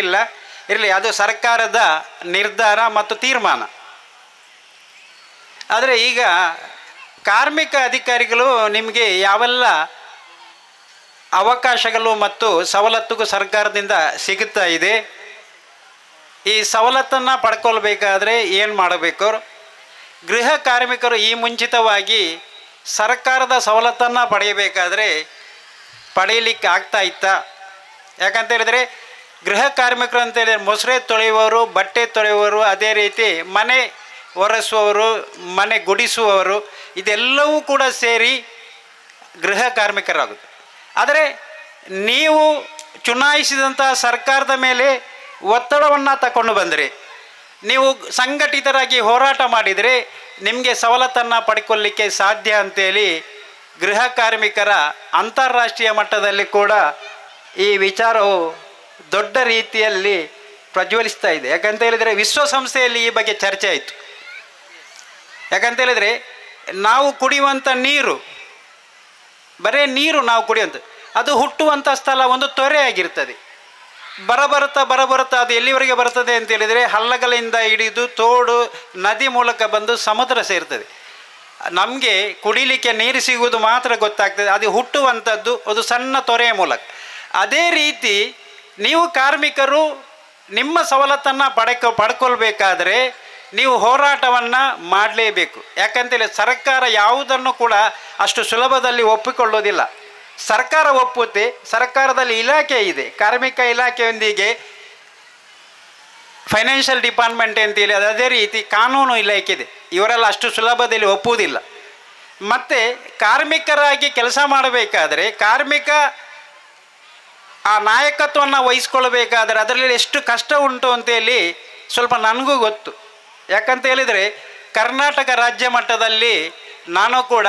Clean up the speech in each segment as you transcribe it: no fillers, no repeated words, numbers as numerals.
ಇಲ್ಲ, ಇರಲಿ, ಅದು ಸರ್ಕಾರದ ನಿರ್ಧಾರ ಮತ್ತು ತೀರ್ಮಾನ. ಆದರೆ ಈಗ ಕಾರ್ಮಿಕ ಅಧಿಕಾರಿಗಳು ನಿಮಗೆ ಯಾವೆಲ್ಲ ಅವಕಾಶಗಳು ಮತ್ತು ಸವಲತ್ತುಗೂ ಸರ್ಕಾರದಿಂದ ಸಿಗುತ್ತಾ ಇದೆ, ಈ ಸವಲತ್ತನ್ನು ಪಡ್ಕೊಳ್ಬೇಕಾದ್ರೆ ಏನು ಮಾಡಬೇಕು? ಗೃಹ ಕಾರ್ಮಿಕರು ಈ ಮುಂಚಿತವಾಗಿ ಸರ್ಕಾರದ ಸವಲತ್ತನ್ನು ಪಡೆಯಬೇಕಾದ್ರೆ ಪಡೆಯಲಿಕ್ಕೆ ಆಗ್ತಾ ಇತ್ತಾ? ಯಾಕಂತ ಹೇಳಿದರೆ ಗೃಹ ಕಾರ್ಮಿಕರು ಅಂತೇಳಿದರೆ ಮೊಸರೆ ತೊಳೆಯುವವರು, ಬಟ್ಟೆ ತೊಳೆಯುವವರು, ಅದೇ ರೀತಿ ಮನೆ ಒರೆಸುವವರು, ಮನೆ ಗುಡಿಸುವವರು, ಇದೆಲ್ಲವೂ ಕೂಡ ಸೇರಿ ಗೃಹ ಕಾರ್ಮಿಕರಾಗುತ್ತೆ. ಆದರೆ ನೀವು ಚುನಾಯಿಸಿದಂಥ ಸರ್ಕಾರದ ಮೇಲೆ ಒತ್ತಡವನ್ನು ತಗೊಂಡು ಬಂದರೆ, ನೀವು ಸಂಘಟಿತರಾಗಿ ಹೋರಾಟ ಮಾಡಿದರೆ ನಿಮಗೆ ಸವಲತ್ತನ್ನು ಪಡ್ಕೊಳ್ಳಿಕ್ಕೆ ಸಾಧ್ಯ ಅಂತೇಳಿ ಗೃಹ ಕಾರ್ಮಿಕರ ಅಂತಾರಾಷ್ಟ್ರೀಯ ಮಟ್ಟದಲ್ಲಿ ಕೂಡ ಈ ವಿಚಾರವು ದೊಡ್ಡ ರೀತಿಯಲ್ಲಿ ಪ್ರಜ್ವಲಿಸ್ತಾ ಇದೆ. ಯಾಕಂತ ಹೇಳಿದರೆ ವಿಶ್ವಸಂಸ್ಥೆಯಲ್ಲಿ ಈ ಬಗ್ಗೆ ಚರ್ಚೆ ಆಯಿತು. ಯಾಕಂತ ಹೇಳಿದರೆ ನಾವು ಕುಡಿಯುವಂಥ ನೀರು, ಬರೀ ನೀರು ನಾವು ಕುಡಿಯುವಂಥ, ಅದು ಹುಟ್ಟುವಂಥ ಸ್ಥಳ ಒಂದು ತೊರೆ ಆಗಿರ್ತದೆ. ಬರಬರುತ್ತಾ ಅದು ಎಲ್ಲಿವರೆಗೆ ಬರ್ತದೆ ಅಂತ ಹೇಳಿದರೆ ಹಳ್ಳಗಳಿಂದ ಹಿಡಿದು ತೋಡು, ನದಿ ಮೂಲಕ ಬಂದು ಸಮುದ್ರ ಸೇರ್ತದೆ. ನಮಗೆ ಕುಡಿಲಿಕ್ಕೆ ನೀರು ಸಿಗುವುದು ಮಾತ್ರ ಗೊತ್ತಾಗ್ತದೆ, ಅದು ಹುಟ್ಟುವಂಥದ್ದು ಅದು ಸಣ್ಣ ತೊರೆಯ ಮೂಲಕ. ಅದೇ ರೀತಿ ನೀವು ಕಾರ್ಮಿಕರು ನಿಮ್ಮ ಸವಲತ್ತನ್ನು ಪಡ್ಕೊಳ್ಬೇಕಾದ್ರೆ ನೀವು ಹೋರಾಟವನ್ನು ಮಾಡಲೇಬೇಕು. ಯಾಕಂತೇಳಿ ಸರ್ಕಾರ ಯಾವುದನ್ನು ಕೂಡ ಅಷ್ಟು ಸುಲಭದಲ್ಲಿ ಒಪ್ಪಿಕೊಳ್ಳೋದಿಲ್ಲ. ಸರ್ಕಾರ ಒಪ್ಪುತ್ತೆ, ಸರ್ಕಾರದಲ್ಲಿ ಇಲಾಖೆ ಇದೆ, ಕಾರ್ಮಿಕ ಇಲಾಖೆಯೊಂದಿಗೆ ಫೈನಾನ್ಷಿಯಲ್ ಡಿಪಾರ್ಟ್ಮೆಂಟ್ ಅಂತೇಳಿ, ಅದೇ ರೀತಿ ಕಾನೂನು ಇಲಾಖೆ ಇದೆ. ಇವರೆಲ್ಲ ಅಷ್ಟು ಸುಲಭದಲ್ಲಿ ಒಪ್ಪುವುದಿಲ್ಲ. ಮತ್ತು ಕಾರ್ಮಿಕರಾಗಿ ಕೆಲಸ ಮಾಡಬೇಕಾದ್ರೆ ಕಾರ್ಮಿಕ ಆ ನಾಯಕತ್ವವನ್ನು ವಹಿಸ್ಕೊಳ್ಬೇಕಾದ್ರೆ ಅದರಲ್ಲಿ ಎಷ್ಟು ಕಷ್ಟ ಉಂಟು ಅಂತೇಳಿ ಸ್ವಲ್ಪ ನನಗೂ ಗೊತ್ತು. ಯಾಕಂತ ಹೇಳಿದರೆ ಕರ್ನಾಟಕ ರಾಜ್ಯ ಮಟ್ಟದಲ್ಲಿ ನಾನು ಕೂಡ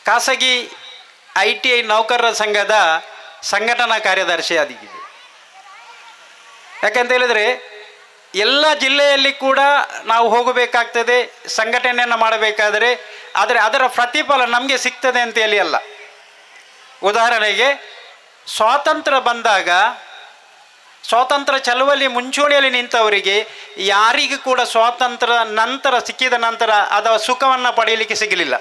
ಖಾಸಗಿ ITI ನೌಕರರ ಸಂಘದ ಸಂಘಟನಾ ಕಾರ್ಯದರ್ಶಿಯಾಗಿದ್ದೆ. ಯಾಕಂತ ಹೇಳಿದರೆ ಎಲ್ಲ ಜಿಲ್ಲೆಯಲ್ಲಿ ಕೂಡ ನಾವು ಹೋಗಬೇಕಾಗ್ತದೆ ಸಂಘಟನೆಯನ್ನು ಮಾಡಬೇಕಾದರೆ, ಆದರೆ ಅದರ ಪ್ರತಿಫಲ ನಮಗೆ ಸಿಗ್ತದೆ ಅಂತೇಳಿ ಅಲ್ಲ. ಉದಾಹರಣೆಗೆ ಸ್ವಾತಂತ್ರ್ಯ ಬಂದಾಗ ಸ್ವಾತಂತ್ರ್ಯ ಚಳವಳಿ ಮುಂಚೂಣಿಯಲ್ಲಿ ನಿಂತವರಿಗೆ ಯಾರಿಗೂ ಕೂಡ ಸ್ವಾತಂತ್ರ್ಯ ನಂತರ ಸಿಕ್ಕಿದ ನಂತರ ಅದರ ಸುಖವನ್ನು ಪಡೆಯಲಿಕ್ಕೆ ಸಿಗಲಿಲ್ಲ.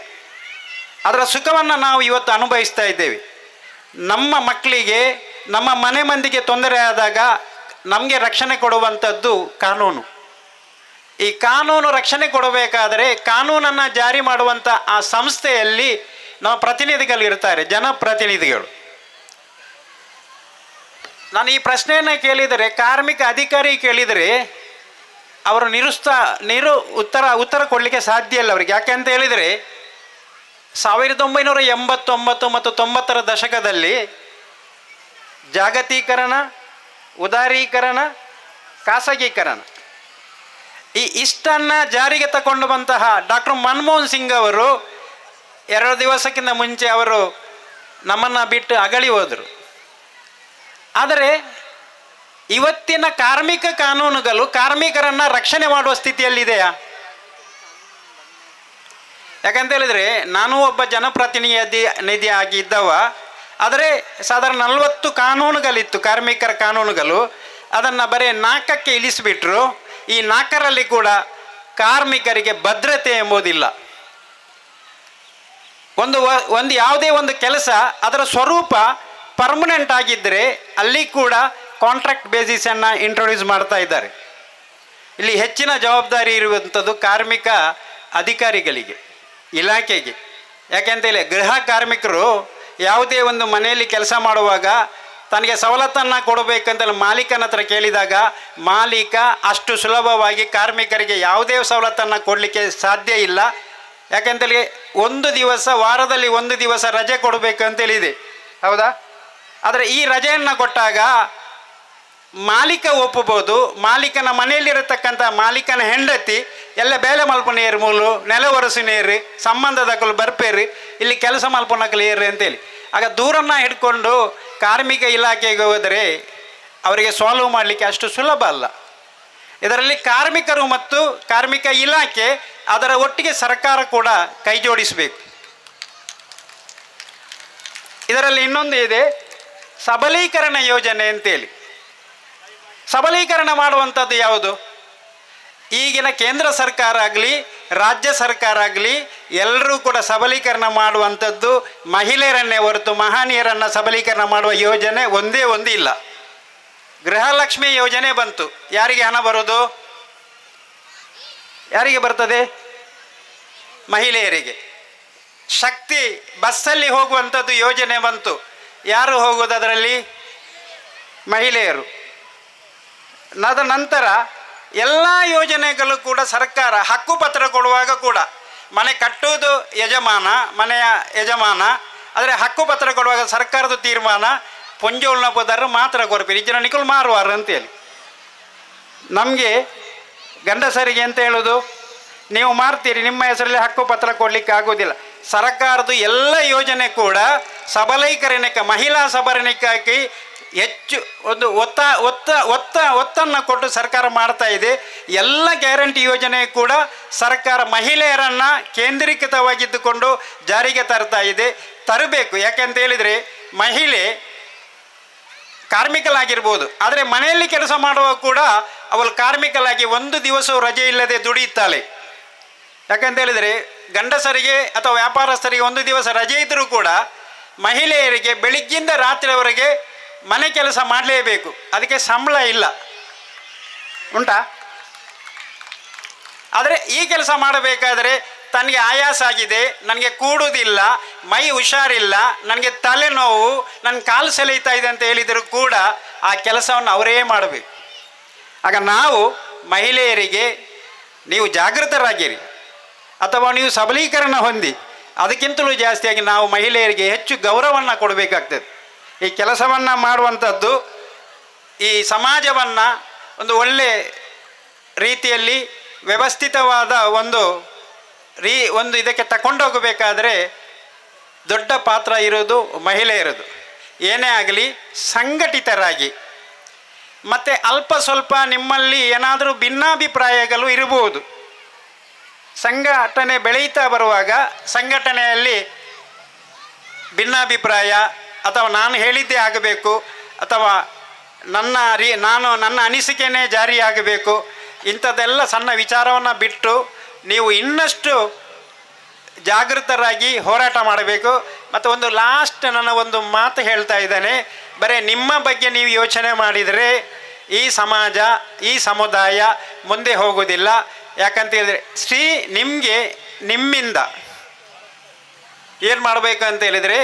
ಅದರ ಸುಖವನ್ನು ನಾವು ಇವತ್ತು ಅನುಭವಿಸ್ತಾ ಇದ್ದೇವೆ. ನಮ್ಮ ಮಕ್ಕಳಿಗೆ, ನಮ್ಮ ಮನೆ ಮಂದಿಗೆ ತೊಂದರೆ ಆದಾಗ ನಮಗೆ ರಕ್ಷಣೆ ಕೊಡುವಂಥದ್ದು ಕಾನೂನು. ಈ ಕಾನೂನು ರಕ್ಷಣೆ ಕೊಡಬೇಕಾದರೆ ಕಾನೂನನ್ನು ಜಾರಿ ಮಾಡುವಂಥ ಆ ಸಂಸ್ಥೆಯಲ್ಲಿ ನಮ್ಮ ಪ್ರತಿನಿಧಿಗಳು ಇರ್ತಾರೆ, ಜನಪ್ರತಿನಿಧಿಗಳು. ನಾನು ಈ ಪ್ರಶ್ನೆಯನ್ನು ಕೇಳಿದರೆ, ಕಾರ್ಮಿಕ ಅಧಿಕಾರಿ ಕೇಳಿದರೆ ಅವರು ಉತ್ತರ ಕೊಡಲಿಕ್ಕೆ ಸಾಧ್ಯ ಇಲ್ಲ ಅವರಿಗೆ. ಯಾಕೆ ಅಂತ ಹೇಳಿದರೆ 1989 ಮತ್ತು 90ರ ದಶಕದಲ್ಲಿ ಜಾಗತೀಕರಣ, ಉದಾರೀಕರಣ, ಖಾಸಗೀಕರಣ ಇಷ್ಟನ್ನು ಜಾರಿಗೆ ತಗೊಂಡು ಬಂತಹ ಡಾಕ್ಟರ್ ಮನಮೋಹನ್ ಸಿಂಗ್ ಅವರು 2 ದಿವಸಕ್ಕಿಂತ ಮುಂಚೆ ಅವರು ನಮ್ಮನ್ನು ಬಿಟ್ಟು ಅಗಲಿ ಹೋದರು. ಆದರೆ ಇವತ್ತಿನ ಕಾರ್ಮಿಕ ಕಾನೂನುಗಳು ಕಾರ್ಮಿಕರನ್ನು ರಕ್ಷಣೆ ಮಾಡುವ ಸ್ಥಿತಿಯಲ್ಲಿದೆಯಾ? ಯಾಕಂತ ಹೇಳಿದರೆ ನಾನು ಒಬ್ಬ ಜನಪ್ರತಿನಿಧಿ ಆಗಿದ್ದವ. ಆದರೆ ಸಾಧಾರಣ 40 ಕಾನೂನುಗಳಿತ್ತು, ಕಾರ್ಮಿಕರ ಕಾನೂನುಗಳು. ಅದನ್ನು ಬರೀ 4ಕ್ಕೆ ಇಳಿಸಿಬಿಟ್ರು. ಈ 4ರಲ್ಲಿ ಕೂಡ ಕಾರ್ಮಿಕರಿಗೆ ಭದ್ರತೆ ಎಂಬುದಿಲ್ಲ. ಒಂದು ಯಾವುದೇ ಒಂದು ಕೆಲಸ ಅದರ ಸ್ವರೂಪ ಪರ್ಮನೆಂಟ್ ಆಗಿದ್ದರೆ ಅಲ್ಲಿ ಕೂಡ ಕಾಂಟ್ರಾಕ್ಟ್ ಬೇಸಿಸನ್ನು ಇಂಟ್ರೊಡ್ಯೂಸ್ ಮಾಡ್ತಾ ಇದ್ದಾರೆ. ಇಲ್ಲಿ ಹೆಚ್ಚಿನ ಜವಾಬ್ದಾರಿ ಇರುವಂಥದ್ದು ಕಾರ್ಮಿಕ ಅಧಿಕಾರಿಗಳಿಗೆ, ಇಲಾಖೆಗೆ. ಯಾಕೆಂತೇಳಿ ಗೃಹ ಕಾರ್ಮಿಕರು ಯಾವುದೇ ಒಂದು ಮನೆಯಲ್ಲಿ ಕೆಲಸ ಮಾಡುವಾಗ ತನಗೆ ಸವಲತ್ತನ್ನು ಕೊಡಬೇಕಂತ ಮಾಲೀಕನ ಹತ್ರ ಕೇಳಿದಾಗ ಮಾಲೀಕ ಅಷ್ಟು ಸುಲಭವಾಗಿ ಕಾರ್ಮಿಕರಿಗೆ ಯಾವುದೇ ಸವಲತ್ತನ್ನು ಕೊಡಲಿಕ್ಕೆ ಸಾಧ್ಯ ಇಲ್ಲ. ಯಾಕೆಂತೇಳಿ ಒಂದು ದಿವಸ, ವಾರದಲ್ಲಿ 1 ದಿವಸ ರಜೆ ಕೊಡಬೇಕಂತೇಳಿದೆ, ಹೌದಾ? ಆದರೆ ಈ ರಜೆಯನ್ನು ಕೊಟ್ಟಾಗ ಮಾಲೀಕ ಒಪ್ಪಬಹುದು. ಮಾಲೀಕನ ಮನೆಯಲ್ಲಿರತಕ್ಕಂಥ ಮಾಲೀಕನ ಹೆಂಡತಿ ಎಲ್ಲ ಬೇಲೆ ಮಲ್ಪನೇರು ಮೂಲು ನೆಲ ಒರೆಸಿನೇರು ಸಂಬಂಧದಕ್ಕಲು ಬರ್ಪೇರು ಇಲ್ಲಿ ಕೆಲಸ ಮಲ್ಪನಕ್ಕಲು ಏರು ಅಂತೇಳಿ. ಆಗ ದೂರನ್ನು ಹಿಡ್ಕೊಂಡು ಕಾರ್ಮಿಕ ಇಲಾಖೆಗೆ ಹೋದರೆ ಅವರಿಗೆ ಸಾಲ್ವ್ ಮಾಡಲಿಕ್ಕೆ ಅಷ್ಟು ಸುಲಭ ಅಲ್ಲ. ಇದರಲ್ಲಿ ಕಾರ್ಮಿಕರು ಮತ್ತು ಕಾರ್ಮಿಕ ಇಲಾಖೆ ಅದರ ಒಟ್ಟಿಗೆ ಸರ್ಕಾರ ಕೂಡ ಕೈ ಜೋಡಿಸಬೇಕು. ಇದರಲ್ಲಿ ಇನ್ನೊಂದು ಇದೆ, ಸಬಲೀಕರಣ ಯೋಜನೆ ಅಂತೇಳಿ. ಸಬಲೀಕರಣ ಮಾಡುವಂಥದ್ದು ಯಾವುದು? ಈಗಿನ ಕೇಂದ್ರ ಸರ್ಕಾರ ಆಗಲಿ ರಾಜ್ಯ ಸರ್ಕಾರ ಆಗಲಿ ಎಲ್ಲರೂ ಕೂಡ ಸಬಲೀಕರಣ ಮಾಡುವಂಥದ್ದು ಮಹಿಳೆಯರನ್ನೇ ಹೊರತು ಮಹನೀಯರನ್ನು ಸಬಲೀಕರಣ ಮಾಡುವ ಯೋಜನೆ ಒಂದೇ ಒಂದು ಇಲ್ಲ. ಗೃಹಲಕ್ಷ್ಮಿ ಯೋಜನೆ ಬಂತು, ಯಾರಿಗೆ ಹಣ ಬರೋದು? ಯಾರಿಗೆ ಬರ್ತದೆ? ಮಹಿಳೆಯರಿಗೆ. ಶಕ್ತಿ ಬಸ್ಸಲ್ಲಿ ಹೋಗುವಂಥದ್ದು ಯೋಜನೆ ಬಂತು, ಯಾರು ಹೋಗೋದು ಅದರಲ್ಲಿ? ಮಹಿಳೆಯರು. ಅದ ನಂತರ ಎಲ್ಲ ಯೋಜನೆಗಳು ಕೂಡ ಸರ್ಕಾರ ಹಕ್ಕುಪತ್ರ ಕೊಡುವಾಗ ಕೂಡ ಮನೆ ಕಟ್ಟುವುದು ಮನೆಯ ಯಜಮಾನ, ಆದರೆ ಹಕ್ಕುಪತ್ರ ಕೊಡುವಾಗ ಸರ್ಕಾರದ ತೀರ್ಮಾನ ಪೊಂಜೋಲ್ನ ಪದಾರು ಮಾತ್ರ ಕೊರಪೀರಿ ಇಜ್ಜನ ನಿಕಲು ಮಾರುವಾರು ಅಂತೇಳಿ. ನಮಗೆ ಗಂಡಸರಿಗೆ ಅಂತ ಹೇಳೋದು, ನೀವು ಮಾರ್ತೀರಿ, ನಿಮ್ಮ ಹೆಸರಲ್ಲಿ ಹಕ್ಕುಪತ್ರ ಕೊಡಲಿಕ್ಕೆ ಆಗೋದಿಲ್ಲ. ಸರ್ಕಾರದ ಎಲ್ಲ ಯೋಜನೆ ಕೂಡ ಸಬಲೀಕರಣಕ್ಕೆ, ಮಹಿಳಾ ಸಬಲೀಕರಣಕ್ಕೆ ಹೆಚ್ಚು ಒಂದು ಒತ್ತನ್ನು ಕೊಟ್ಟು ಸರ್ಕಾರ ಮಾಡ್ತಾ ಇದೆ. ಎಲ್ಲ ಗ್ಯಾರಂಟಿ ಯೋಜನೆ ಕೂಡ ಸರ್ಕಾರ ಮಹಿಳೆಯರನ್ನು ಕೇಂದ್ರೀಕೃತವಾಗಿದ್ದುಕೊಂಡು ಜಾರಿಗೆ ತರ್ತಾ ಇದೆ, ತರಬೇಕು. ಯಾಕೆಂತ ಹೇಳಿದರೆ ಮಹಿಳೆ ಕಾರ್ಮಿಕಲಾಗಿರ್ಬೋದು, ಆದರೆ ಮನೆಯಲ್ಲಿ ಕೆಲಸ ಮಾಡುವಾಗ ಕೂಡ ಅವಳು ಕಾರ್ಮಿಕಲಾಗಿ ಒಂದು ದಿವಸವೂ ರಜೆ ಇಲ್ಲದೆ ದುಡಿಯುತ್ತಾಳೆ. ಯಾಕಂತ ಹೇಳಿದರೆ ಗಂಡಸರಿಗೆ ಅಥವಾ ವ್ಯಾಪಾರಸ್ಥರಿಗೆ ಒಂದು ದಿವಸ ರಜೆ ಇದ್ದರೂ ಕೂಡ ಮಹಿಳೆಯರಿಗೆ ಬೆಳಿಗ್ಗಿಂದ ರಾತ್ರಿಯವರೆಗೆ ಮನೆ ಕೆಲಸ ಮಾಡಲೇಬೇಕು, ಅದಕ್ಕೆ ಸಂಬಳ ಇಲ್ಲ, ಉಂಟಾ? ಆದರೆ ಈ ಕೆಲಸ ಮಾಡಬೇಕಾದರೆ ತನಗೆ ಆಯಾಸ ಆಗಿದೆ, ನನಗೆ ಕೂಡುವುದಿಲ್ಲ, ಮೈ ಹುಷಾರಿಲ್ಲ, ನನಗೆ ತಲೆನೋವು, ನನ್ನ ಕಾಲು ಸೆಳೆಯುತ್ತಾ ಇದೆ ಅಂತ ಹೇಳಿದರೂ ಕೂಡ ಆ ಕೆಲಸವನ್ನು ಅವರೇ ಮಾಡಬೇಕು. ಆಗ ನಾವು ಮಹಿಳೆಯರಿಗೆ ನೀವು ಜಾಗೃತರಾಗಿರಿ ಅಥವಾ ನೀವು ಸಬಲೀಕರಣ ಹೊಂದಿ, ಅದಕ್ಕಿಂತಲೂ ಜಾಸ್ತಿಯಾಗಿ ನಾವು ಮಹಿಳೆಯರಿಗೆ ಹೆಚ್ಚು ಗೌರವವನ್ನು ಕೊಡಬೇಕಾಗ್ತದೆ. ಈ ಕೆಲಸವನ್ನು ಮಾಡುವಂಥದ್ದು ಈ ಸಮಾಜವನ್ನು ಒಂದು ರೀತಿಯಲ್ಲಿ ವ್ಯವಸ್ಥಿತವಾದ ಒಂದು ಇದಕ್ಕೆ ತಗೊಂಡೋಗಬೇಕಾದ್ರೆ ದೊಡ್ಡ ಪಾತ್ರ ಇರೋದು ಮಹಿಳೆಯರದು. ಏನೇ ಆಗಲಿ ಸಂಘಟಿತರಾಗಿ, ಮತ್ತು ಅಲ್ಪ ಸ್ವಲ್ಪ ನಿಮ್ಮಲ್ಲಿ ಏನಾದರೂ ಭಿನ್ನಾಭಿಪ್ರಾಯಗಳು ಇರಬಹುದು. ಸಂಘಟನೆ ಬೆಳೀತಾ ಬರುವಾಗ ಸಂಘಟನೆಯಲ್ಲಿ ಭಿನ್ನಾಭಿಪ್ರಾಯ ಅಥವಾ ನಾನು ಹೇಳಿದ್ದೇ ಆಗಬೇಕು ಅಥವಾ ನನ್ನ ಅನಿಸಿಕೆಯೇ ಜಾರಿಯಾಗಬೇಕು, ಇಂಥದ್ದೆಲ್ಲ ಸಣ್ಣ ವಿಚಾರವನ್ನು ಬಿಟ್ಟು ನೀವು ಇನ್ನಷ್ಟು ಜಾಗೃತರಾಗಿ ಹೋರಾಟ ಮಾಡಬೇಕು. ಮತ್ತು ಒಂದು ಲಾಸ್ಟ್ ನನ್ನ ಒಂದು ಮಾತು ಹೇಳ್ತಾ ಇದ್ದೇನೆ, ಬರೀ ನಿಮ್ಮ ಬಗ್ಗೆ ನೀವು ಯೋಚನೆ ಮಾಡಿದರೆ ಈ ಸಮಾಜ ಈ ಸಮುದಾಯ ಮುಂದೆ ಹೋಗೋದಿಲ್ಲ. ಯಾಕಂತ ಹೇಳಿದರೆ ನಿಮ್ಮಿಂದ ಏನು ಮಾಡಬೇಕು ಅಂತ ಹೇಳಿದರೆ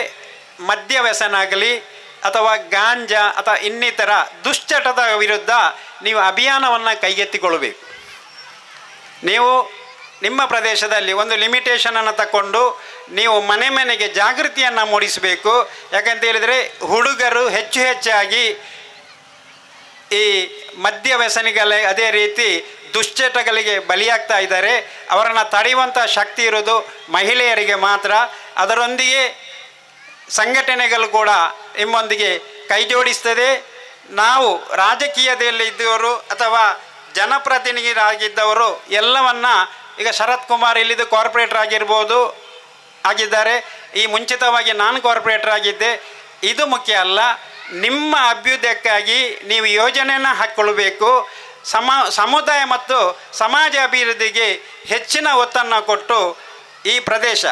ಮದ್ಯ ವ್ಯಸನ ಆಗಲಿ ಅಥವಾ ಗಾಂಜಾ ಅಥವಾ ಇನ್ನಿತರ ದುಶ್ಚಟದ ವಿರುದ್ಧ ನೀವು ಅಭಿಯಾನವನ್ನು ಕೈಗೆತ್ತಿಕೊಳ್ಳಬೇಕು. ನೀವು ನಿಮ್ಮ ಪ್ರದೇಶದಲ್ಲಿ ಒಂದು ಲಿಮಿಟೇಷನನ್ನು ತಗೊಂಡು ನೀವು ಮನೆ ಮನೆಗೆ ಜಾಗೃತಿಯನ್ನು ಮೂಡಿಸಬೇಕು. ಯಾಕಂತ ಹೇಳಿದರೆ ಹುಡುಗರು ಹೆಚ್ಚಾಗಿ ಈ ಮದ್ಯ ವ್ಯಸನಿಗಳೇ ಅದೇ ರೀತಿ ದುಶ್ಚಟಗಳಿಗೆ ಬಲಿಯಾಗ್ತಾ ಇದ್ದಾರೆ. ಅವರನ್ನು ತಡೆಯುವಂಥ ಶಕ್ತಿ ಇರೋದು ಮಹಿಳೆಯರಿಗೆ ಮಾತ್ರ. ಅದರೊಂದಿಗೆ ಸಂಘಟನೆಗಳು ಕೂಡ ನಿಮ್ಮೊಂದಿಗೆ ಕೈ ಜೋಡಿಸ್ತದೆ. ನಾವು ರಾಜಕೀಯದಲ್ಲಿ ಇದ್ದವರು ಅಥವಾ ಜನಪ್ರತಿನಿಧಿರಾಗಿದ್ದವರು ಎಲ್ಲವನ್ನ, ಈಗ ಶರತ್ ಕುಮಾರ್ ಇಲ್ಲಿದ್ದು ಕಾರ್ಪೊರೇಟರ್ ಆಗಿದ್ದಾರೆ, ಈ ಮುಂಚಿತವಾಗಿ ನಾನು ಕಾರ್ಪೊರೇಟರ್ ಆಗಿದ್ದೆ. ಇದು ಮುಖ್ಯ ಅಲ್ಲ, ನಿಮ್ಮ ಅಭ್ಯುದಯಕ್ಕಾಗಿ ನೀವು ಯೋಜನೆಯನ್ನು ಹಾಕ್ಕೊಳ್ಬೇಕು. ಸಮುದಾಯ ಮತ್ತು ಸಮಾಜ ಅಭಿವೃದ್ಧಿಗೆ ಹೆಚ್ಚಿನ ಒತ್ತನ್ನು ಕೊಟ್ಟು ಈ ಪ್ರದೇಶ,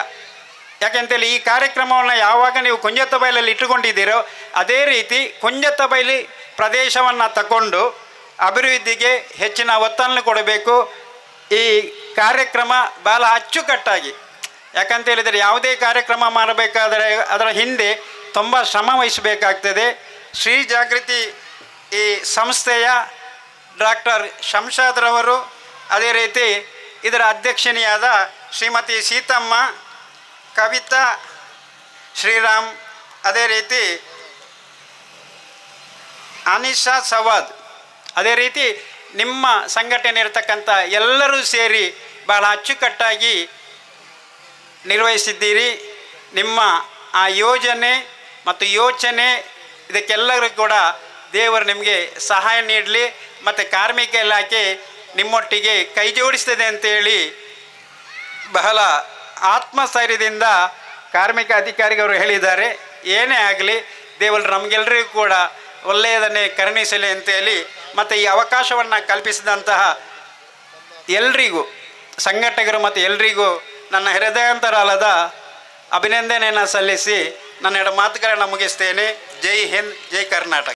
ಯಾಕೆಂತೇಳಿ ಈ ಕಾರ್ಯಕ್ರಮವನ್ನು ಯಾವಾಗ ನೀವು ಕುಂಜತ್ತಬೈಲಲ್ಲಿ ಇಟ್ಟುಕೊಂಡಿದ್ದೀರೋ ಅದೇ ರೀತಿ ಕುಂಜತ್ತಬೈಲಿ ಪ್ರದೇಶವನ್ನು ತಗೊಂಡು ಅಭಿವೃದ್ಧಿಗೆ ಹೆಚ್ಚಿನ ಒತ್ತನ್ನು ಕೊಡಬೇಕು. ಈ ಕಾರ್ಯಕ್ರಮ ಭಾಳ ಅಚ್ಚುಕಟ್ಟಾಗಿ, ಯಾಕಂತ ಹೇಳಿದರೆ ಯಾವುದೇ ಕಾರ್ಯಕ್ರಮ ಮಾಡಬೇಕಾದರೆ ಅದರ ಹಿಂದೆ ತುಂಬ ಶ್ರಮ ವಹಿಸಬೇಕಾಗ್ತದೆ. ಶ್ರೀ ಜಾಗೃತಿ ಈ ಸಂಸ್ಥೆಯ ಡಾಕ್ಟರ್ ಶಂಷಾದ್ರವರು, ಅದೇ ರೀತಿ ಇದರ ಅಧ್ಯಕ್ಷನಿಯಾದ ಶ್ರೀಮತಿ ಸೀತಮ್ಮ, ಕವಿತಾ, ಶ್ರೀರಾಮ್, ಅದೇ ರೀತಿ ಅನಿಶಾ ಸವಾದ್, ಅದೇ ರೀತಿ ನಿಮ್ಮ ಸಂಘಟನೆ ಇರತಕ್ಕಂಥ ಎಲ್ಲರೂ ಸೇರಿ ಬಹಳ ಅಚ್ಚುಕಟ್ಟಾಗಿ ನಿರ್ವಹಿಸಿದ್ದೀರಿ. ನಿಮ್ಮ ಆ ಯೋಜನೆ ಮತ್ತು ಯೋಚನೆ ಇದಕ್ಕೆಲ್ಲರೂ ಕೂಡ ದೇವರು ನಿಮಗೆ ಸಹಾಯ ನೀಡಲಿ. ಮತ್ತು ಕಾರ್ಮಿಕ ಇಲಾಖೆ ನಿಮ್ಮೊಟ್ಟಿಗೆ ಕೈ ಜೋಡಿಸ್ತದೆ ಅಂತೇಳಿ ಬಹಳ ಆತ್ಮಸ್ಥೈರ್ಯದಿಂದ ಕಾರ್ಮಿಕ ಅಧಿಕಾರಿಗಳು ಹೇಳಿದ್ದಾರೆ. ಏನೇ ಆಗಲಿ ದೇವರು ನಮಗೆಲ್ಲರಿಗೂ ಕೂಡ ಒಳ್ಳೆಯದನ್ನೇ ಕರುಣಿಸಲಿ ಅಂತೇಳಿ ಮತ್ತು ಈ ಅವಕಾಶವನ್ನು ಕಲ್ಪಿಸಿದಂತಹ ಎಲ್ರಿಗೂ ಸಂಘಟಕರು ಮತ್ತು ಎಲ್ರಿಗೂ ನನ್ನ ಹೃದಯಾಂತರಾಳದ ಅಭಿನಂದನೆಯನ್ನು ಸಲ್ಲಿಸಿ ನನ್ನ ಎರಡು ಮಾತುಗಳನ್ನು ಮುಗಿಸ್ತೇನೆ. ಜೈ ಹಿಂದ್, ಜೈ ಕರ್ನಾಟಕ.